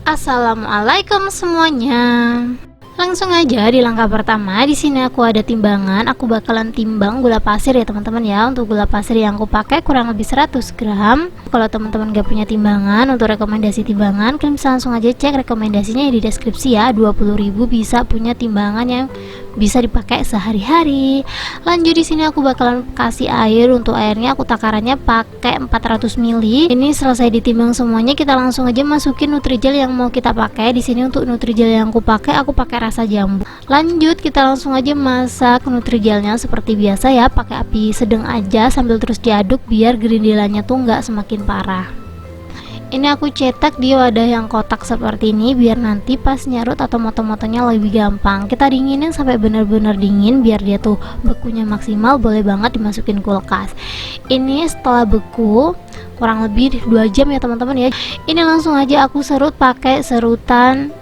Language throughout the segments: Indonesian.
Assalamualaikum semuanya. Langsung aja di langkah pertama. Di sini aku ada timbangan. Aku bakalan timbang gula pasir ya teman-teman ya. Untuk gula pasir yang aku pakai kurang lebih 100 gram. Kalau teman-teman gak punya timbangan, untuk rekomendasi timbangan kalian bisa langsung aja cek rekomendasinya di deskripsi ya. 20.000 bisa punya timbangan yang bisa dipakai sehari-hari. Lanjut di sini aku bakalan kasih air. Untuk airnya aku takarannya pakai 400 ml. Ini selesai ditimbang semuanya, kita langsung aja masukin Nutrijel yang mau kita pakai. Di sini untuk Nutrijel yang aku pakai rasa jambu. Lanjut kita langsung aja masak Nutrijelnya seperti biasa ya, pakai api sedang aja sambil terus diaduk biar gerindilannya tuh nggak semakin parah. Ini aku cetak di wadah yang kotak seperti ini biar nanti pas nyarut atau moto-motonya lebih gampang. Kita dinginin sampai benar-benar dingin biar dia tuh bekunya maksimal. Boleh banget dimasukin kulkas. Ini setelah beku kurang lebih 2 jam ya teman-teman ya. Ini langsung aja aku serut pakai serutan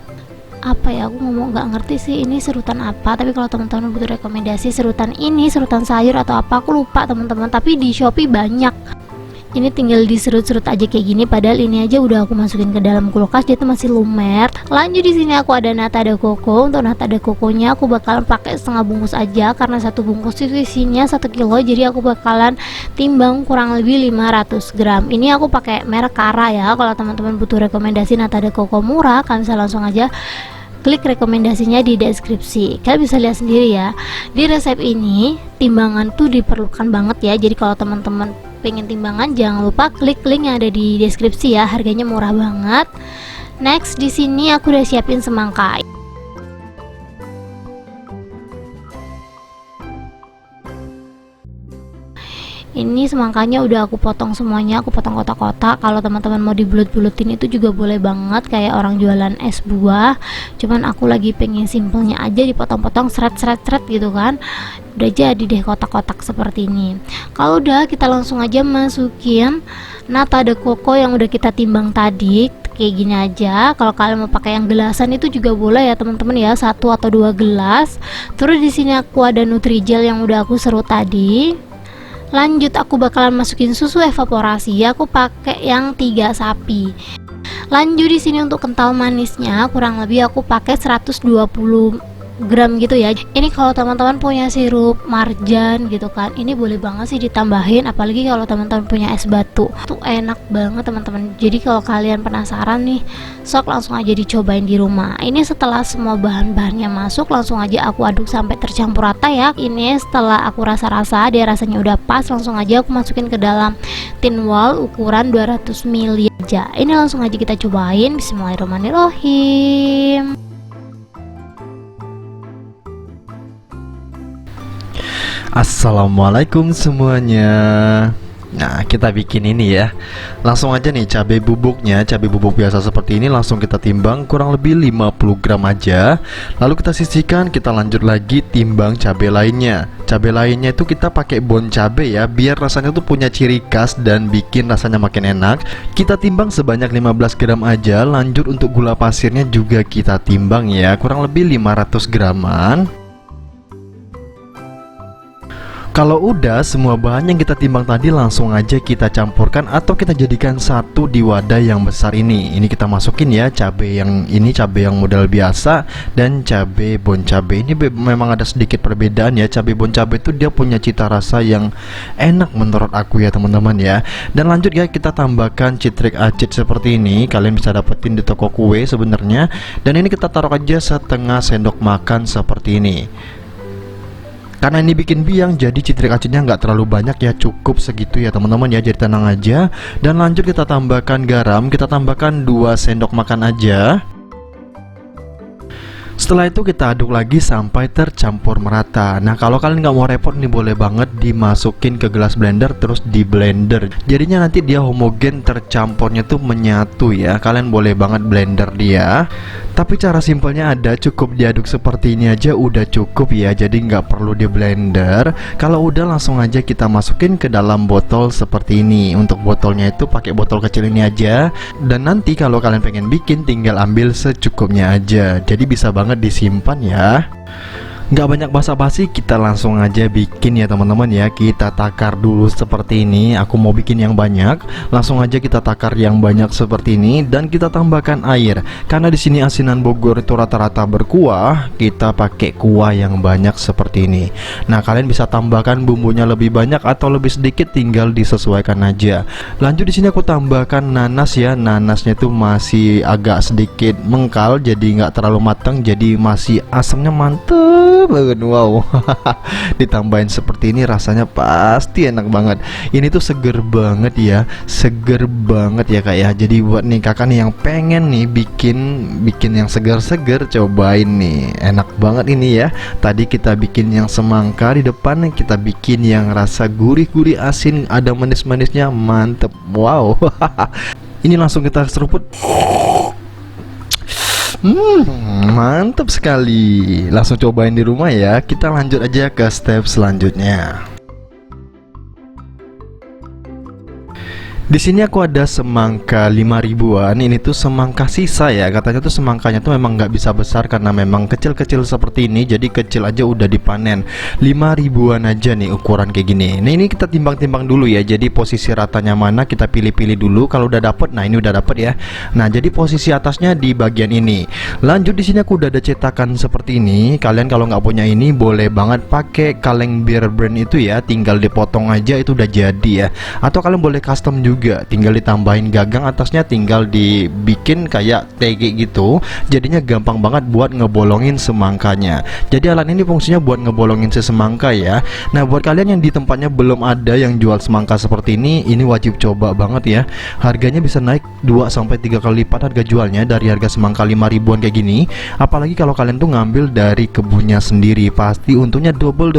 apa ya, aku ngomong nggak ngerti sih ini serutan apa, tapi kalau teman-teman butuh rekomendasi serutan ini, serutan sayur atau apa aku lupa teman-teman, tapi di Shopee banyak. Ini tinggal diserut-serut aja kayak gini, padahal ini aja udah aku masukin ke dalam kulkas, dia tuh masih lumer. Lanjut di sini aku ada nata de coco. Untuk nata de coconya aku bakalan pakai setengah bungkus aja karena satu bungkus itu isinya 1 kilo, jadi aku bakalan timbang kurang lebih 500 gram. Ini aku pakai merek Kara ya. Kalau teman-teman butuh rekomendasi nata de coco murah, kalian bisa langsung aja klik rekomendasinya di deskripsi. Kalian bisa lihat sendiri ya. Di resep ini timbangan tuh diperlukan banget ya. Jadi kalau teman-teman pengen timbangan jangan lupa klik link yang ada di deskripsi ya. Harganya murah banget. Next di sini aku udah siapin semangka. Ini semangkanya udah aku potong semuanya, aku potong kotak-kotak. Kalau teman-teman mau dibulut-bulutin itu juga boleh banget kayak orang jualan es buah. Cuman aku lagi pengen simpelnya aja, dipotong-potong seret-seret gitu kan. Udah jadi deh kotak-kotak seperti ini. Kalau udah kita langsung aja masukin nata de coco yang udah kita timbang tadi. Kayak gini aja. Kalau kalian mau pakai yang gelasan itu juga boleh ya teman-teman ya, 1 atau 2 gelas. Terus di sini aku ada Nutrijel yang udah aku serut tadi. Lanjut aku bakalan masukin susu evaporasi ya, aku pakai yang 3 sapi. Lanjut di sini untuk kental manisnya kurang lebih aku pakai 120 gram gitu ya. Ini kalau teman-teman punya sirup marjan gitu kan, ini boleh banget sih ditambahin, apalagi kalau teman-teman punya es batu tuh enak banget teman-teman. Jadi kalau kalian penasaran nih, sok langsung aja dicobain di rumah. Ini setelah semua bahan-bahannya masuk, langsung aja aku aduk sampai tercampur rata ya. Ini setelah aku rasa-rasa dia rasanya udah pas, langsung aja aku masukin ke dalam tin wall ukuran 200 ml aja. Ini langsung aja kita cobain. Bismillahirrahmanirrahim. Assalamualaikum semuanya. Nah, kita bikin ini ya. Langsung aja nih cabai bubuknya, cabai bubuk biasa seperti ini langsung kita timbang kurang lebih 50 gram aja. Lalu kita sisihkan, kita lanjut lagi timbang cabai lainnya. Cabai lainnya itu kita pakai bon cabai ya, biar rasanya tuh punya ciri khas dan bikin rasanya makin enak. Kita timbang sebanyak 15 gram aja. Lanjut untuk gula pasirnya juga kita timbang ya, kurang lebih 500 graman. Kalau udah semua bahan yang kita timbang tadi langsung aja kita campurkan atau kita jadikan satu di wadah yang besar ini. Ini kita masukin ya cabai yang ini, cabai yang model biasa dan cabai bon cabai. Ini memang ada sedikit perbedaan ya. Cabai bon cabai itu dia punya cita rasa yang enak menurut aku ya teman-teman ya. Dan lanjut ya kita tambahkan citrik acid seperti ini. Kalian bisa dapetin di toko kue sebenarnya. Dan ini kita taruh aja setengah sendok makan seperti ini. Karena ini bikin biang, jadi citrik acidnya nggak terlalu banyak ya, cukup segitu ya teman-teman ya, jadi tenang aja. Dan lanjut kita tambahkan garam, kita tambahkan 2 sendok makan aja. Setelah itu kita aduk lagi sampai tercampur merata. Nah kalau kalian nggak mau repot nih, boleh banget dimasukin ke gelas blender terus di blender. Jadinya nanti dia homogen, tercampurnya tuh menyatu ya. Kalian boleh banget blender dia. Tapi cara simpelnya ada, cukup diaduk seperti ini aja udah cukup ya. Jadi nggak perlu di blender. Kalau udah langsung aja kita masukin ke dalam botol seperti ini. Untuk botolnya itu pakai botol kecil ini aja. Dan nanti kalau kalian pengen bikin tinggal ambil secukupnya aja. Jadi bisa banget disimpan ya. Nggak banyak basa-basi, kita langsung aja bikin ya teman-teman ya. Kita takar dulu seperti ini. Aku mau bikin yang banyak. Langsung aja kita takar yang banyak seperti ini dan kita tambahkan air. Karena di sini asinan Bogor itu rata-rata berkuah, kita pakai kuah yang banyak seperti ini. Nah, kalian bisa tambahkan bumbunya lebih banyak atau lebih sedikit, tinggal disesuaikan aja. Lanjut di sini aku tambahkan nanas ya. Nanasnya itu masih agak sedikit mengkal, jadi nggak terlalu matang, jadi masih asamnya mantep banget. Wow. Ditambahin seperti ini rasanya pasti enak banget. Ini tuh seger banget ya, seger banget ya kak ya. Jadi buat nih kakak nih yang pengen nih bikin yang seger-seger, cobain nih, enak banget ini ya. Tadi kita bikin yang semangka, di depan kita bikin yang rasa gurih-gurih asin, ada manis-manisnya, mantep. Wow. Ini langsung kita seruput. Mantap sekali. Langsung cobain di rumah ya. Kita lanjut aja ke step selanjutnya. Di sini aku ada semangka 5 ribuan. Ini tuh semangka sisa ya. Katanya tuh semangkanya tuh memang nggak bisa besar karena memang kecil-kecil seperti ini. Jadi kecil aja udah dipanen. 5 ribuan aja nih ukuran kayak gini. Nah, ini kita timbang-timbang dulu ya. Jadi posisi ratanya mana kita pilih-pilih dulu. Kalau udah dapet, nah ini udah dapet ya. Nah, jadi posisi atasnya di bagian ini. Lanjut di sini aku udah ada cetakan seperti ini. Kalian kalau nggak punya ini boleh banget pakai kaleng beer brand itu ya. Tinggal dipotong aja itu udah jadi ya. Atau kalian boleh custom juga, tinggal ditambahin gagang atasnya, tinggal dibikin kayak tege gitu. Jadinya gampang banget buat ngebolongin semangkanya. Jadi alat ini fungsinya buat ngebolongin si semangka ya. Nah, buat kalian yang di tempatnya belum ada yang jual semangka seperti ini wajib coba banget ya. Harganya bisa naik 2-3 kali lipat harga jualnya dari harga semangka 5 ribuan kayak gini. Apalagi kalau kalian tuh ngambil dari kebunnya sendiri, pasti untungnya double.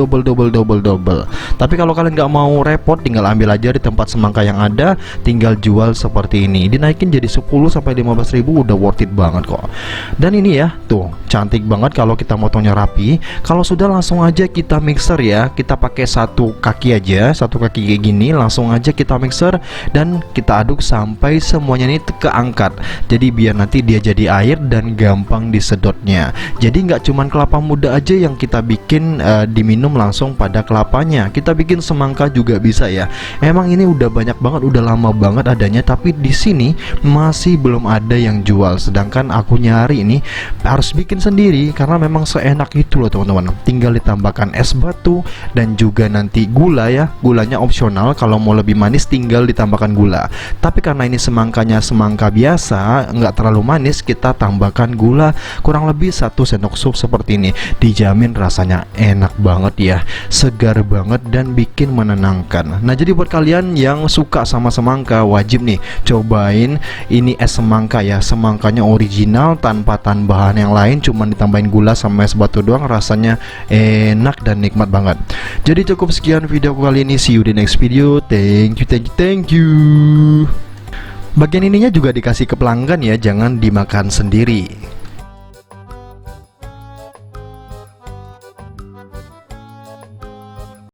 Tapi kalau kalian nggak mau repot, tinggal ambil aja di tempat semangka yang ada, tinggal jual seperti ini. Dinaikin jadi 10-15 ribu udah worth it banget kok. Dan ini ya, tuh cantik banget kalau kita motongnya rapi. Kalau sudah langsung aja kita mixer ya. Kita pakai satu kaki aja, satu kaki kayak gini, langsung aja kita mixer dan kita aduk sampai semuanya ini keangkat. Jadi biar nanti dia jadi air dan gampang disedotnya. Jadi nggak cuman kelapa muda aja yang kita bikin diminum langsung pada kelapanya. Kita bikin semangka juga bisa ya. Emang ini udah banyak banget, udah lama banget adanya, tapi di sini masih belum ada yang jual. Sedangkan aku nyari ini harus bikin sendiri karena memang seenak itu loh teman-teman. Tinggal ditambahkan es batu dan juga nanti gula ya. Gulanya opsional, kalau mau lebih manis tinggal ditambahkan gula. Tapi karena ini semangkanya semangka biasa, nggak terlalu manis, kita tambahkan gula kurang lebih 1 sendok sup seperti ini. Dijamin rasanya enak banget ya, segar banget dan bikin menenangkan. Nah, jadi buat kalian yang suka sama semangka, wajib nih cobain ini es semangka ya. Semangkanya original tanpa tambahan yang lain, cuman ditambahin gula sama es batu doang, rasanya enak dan nikmat banget. Jadi cukup sekian video kali ini, see you di next video. Thank you. Bagian ininya juga dikasih ke pelanggan ya, jangan dimakan sendiri.